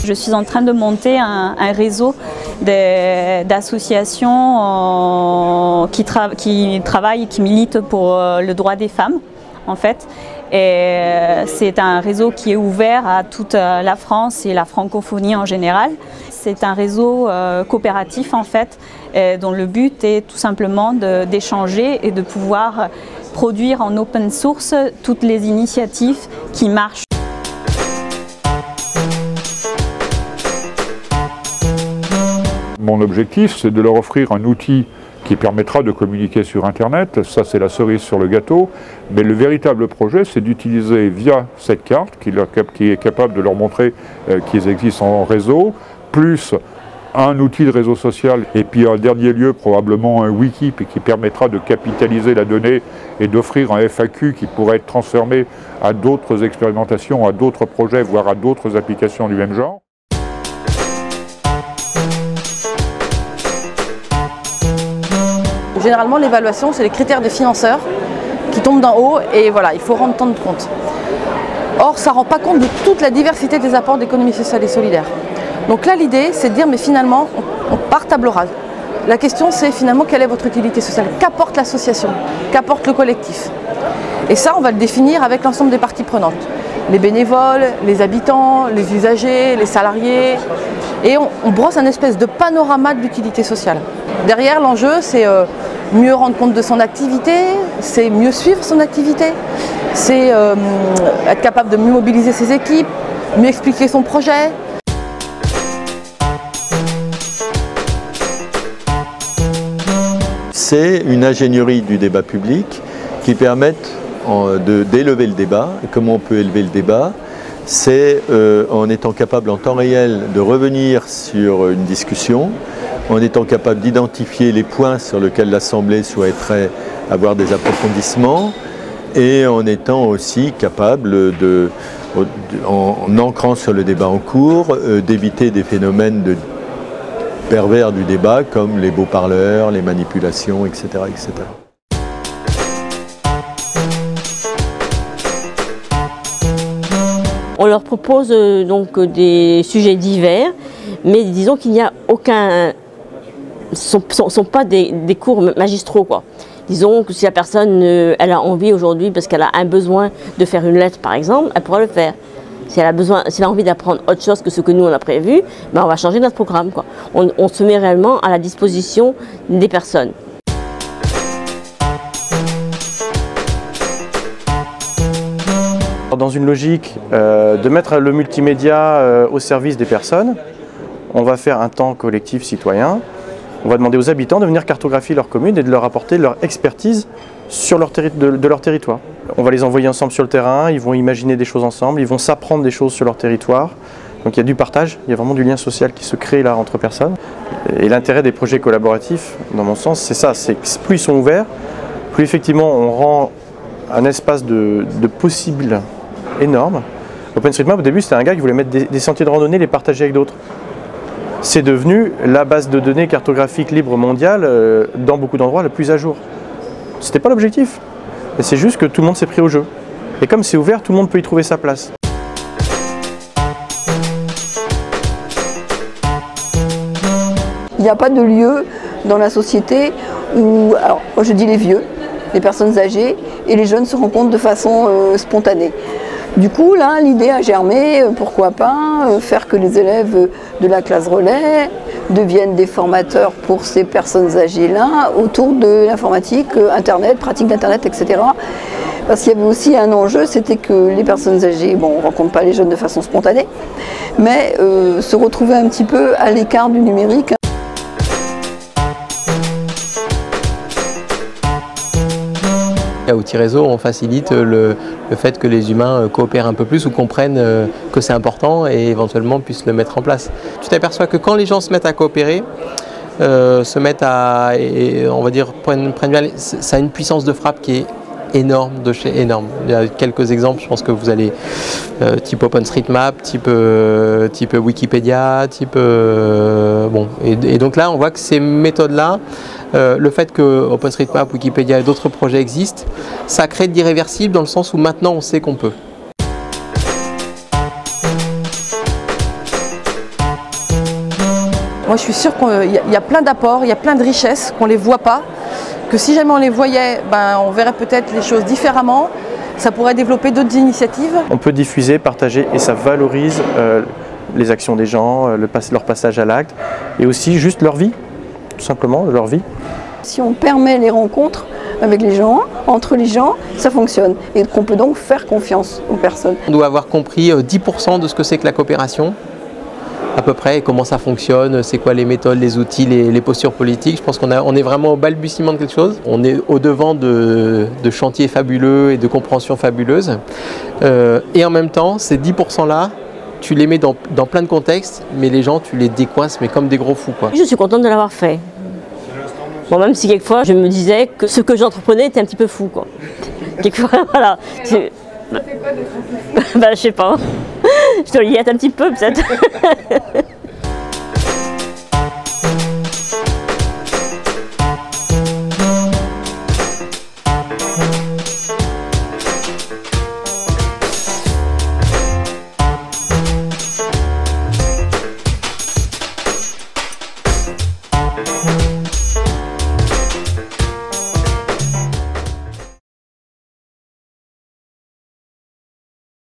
Je suis en train de monter un réseau d'associations qui travaillent et qui militent pour le droit des femmes, en fait. Et c'est un réseau qui est ouvert à toute la France et la francophonie en général. C'est un réseau coopératif, en fait, dont le but est tout simplement d'échanger et de pouvoir produire en open source toutes les initiatives qui marchent. Mon objectif, c'est de leur offrir un outil qui permettra de communiquer sur Internet. Ça, c'est la cerise sur le gâteau. Mais le véritable projet, c'est d'utiliser via cette carte qui est capable de leur montrer qu'ils existent en réseau, plus un outil de réseau social et puis en dernier lieu probablement un wiki qui permettra de capitaliser la donnée et d'offrir un FAQ qui pourrait être transformé à d'autres expérimentations, à d'autres projets, voire à d'autres applications du même genre. Généralement, l'évaluation, c'est les critères des financeurs qui tombent d'en haut et voilà, il faut rendre compte. Or, ça ne rend pas compte de toute la diversité des apports d'économie sociale et solidaire. Donc là, l'idée, c'est de dire, mais finalement, on part table rase. La question, c'est finalement, quelle est votre utilité sociale? Qu'apporte l'association? Qu'apporte le collectif? Et ça, on va le définir avec l'ensemble des parties prenantes. Les bénévoles, les habitants, les usagers, les salariés. Et on brosse un espèce de panorama de l'utilité sociale. Derrière, l'enjeu, c'est mieux rendre compte de son activité, c'est mieux suivre son activité, c'est être capable de mieux mobiliser ses équipes, mieux expliquer son projet. C'est une ingénierie du débat public qui permette d'élever le débat. Et comment on peut élever le débat? C'est en étant capable en temps réel de revenir sur une discussion, en étant capable d'identifier les points sur lesquels l'Assemblée souhaiterait avoir des approfondissements et en étant aussi capable, en ancrant sur le débat en cours, d'éviter des phénomènes pervers du débat comme les beaux parleurs, les manipulations, etc., etc. On leur propose donc des sujets divers, mais disons qu'il n'y a aucun... Ce ne sont pas des cours magistraux, quoi. Disons que si la personne elle a envie aujourd'hui, parce qu'elle a un besoin de faire une lettre par exemple, elle pourra le faire. Si elle a envie d'apprendre autre chose que ce que nous on a prévu, ben on va changer notre programme, quoi. On se met réellement à la disposition des personnes. Dans une logique de mettre le multimédia au service des personnes, on va faire un temps collectif citoyen. On va demander aux habitants de venir cartographier leur commune et de leur apporter leur expertise sur de leur territoire. On va les envoyer ensemble sur le terrain, ils vont imaginer des choses ensemble, ils vont s'apprendre des choses sur leur territoire. Donc il y a du partage, il y a vraiment du lien social qui se crée là entre personnes. Et l'intérêt des projets collaboratifs, dans mon sens, c'est ça, c'est que plus ils sont ouverts, plus effectivement on rend un espace de possible énorme. OpenStreetMap, au début, c'était un gars qui voulait mettre des sentiers de randonnée, les partager avec d'autres. C'est devenu la base de données cartographique libre mondiale dans beaucoup d'endroits la plus à jour. C'était pas l'objectif, c'est juste que tout le monde s'est pris au jeu. Et comme c'est ouvert, tout le monde peut y trouver sa place. Il n'y a pas de lieu dans la société où, alors moi je dis les vieux, les personnes âgées et les jeunes se rencontrent de façon spontanée. Du coup, là, l'idée a germé, pourquoi pas, faire que les élèves de la classe relais deviennent des formateurs pour ces personnes âgées-là autour de l'informatique, Internet, pratique d'Internet, etc. Parce qu'il y avait aussi un enjeu, c'était que les personnes âgées, bon, on ne rencontre pas les jeunes de façon spontanée, mais se retrouvaient un petit peu à l'écart du numérique. À Outils Réseau, on facilite le fait que les humains coopèrent un peu plus ou comprennent que c'est important et éventuellement puissent le mettre en place. Tu t'aperçois que quand les gens se mettent à coopérer, se mettent à, on va dire, prennent bien, ça a une puissance de frappe qui est énorme, de chez énorme. Il y a quelques exemples, je pense que vous allez, type OpenStreetMap, type Wikipédia, type... bon. Et donc là, on voit que ces méthodes-là, le fait que OpenStreetMap, Wikipédia et d'autres projets existent, ça crée de l'irréversible dans le sens où maintenant on sait qu'on peut. Moi je suis sûre qu'il y a plein d'apports, il y a plein de richesses qu'on ne les voit pas, que si jamais on les voyait, on verrait peut-être les choses différemment, ça pourrait développer d'autres initiatives. On peut diffuser, partager et ça valorise les actions des gens, leur passage à l'acte et aussi juste leur vie, tout simplement leur vie. Si on permet les rencontres avec les gens, entre les gens, ça fonctionne et qu'on peut donc faire confiance aux personnes. On doit avoir compris 10% de ce que c'est que la coopération, à peu près, comment ça fonctionne, c'est quoi les méthodes, les outils, les postures politiques. Je pense qu'on est vraiment au balbutiement de quelque chose. On est au-devant de chantiers fabuleux et de compréhensions fabuleuses. Et en même temps, ces 10%-là, tu les mets dans plein de contextes, mais les gens, tu les décoinces, mais comme des gros fous, quoi. Je suis contente de l'avoir fait. Bon, même si quelquefois, je me disais que ce que j'entreprenais était un petit peu fou, quoi. Quelquefois, voilà. Ça fait quoi d'être un peu fou ? Je sais pas. Je dois y être un petit peu, peut-être.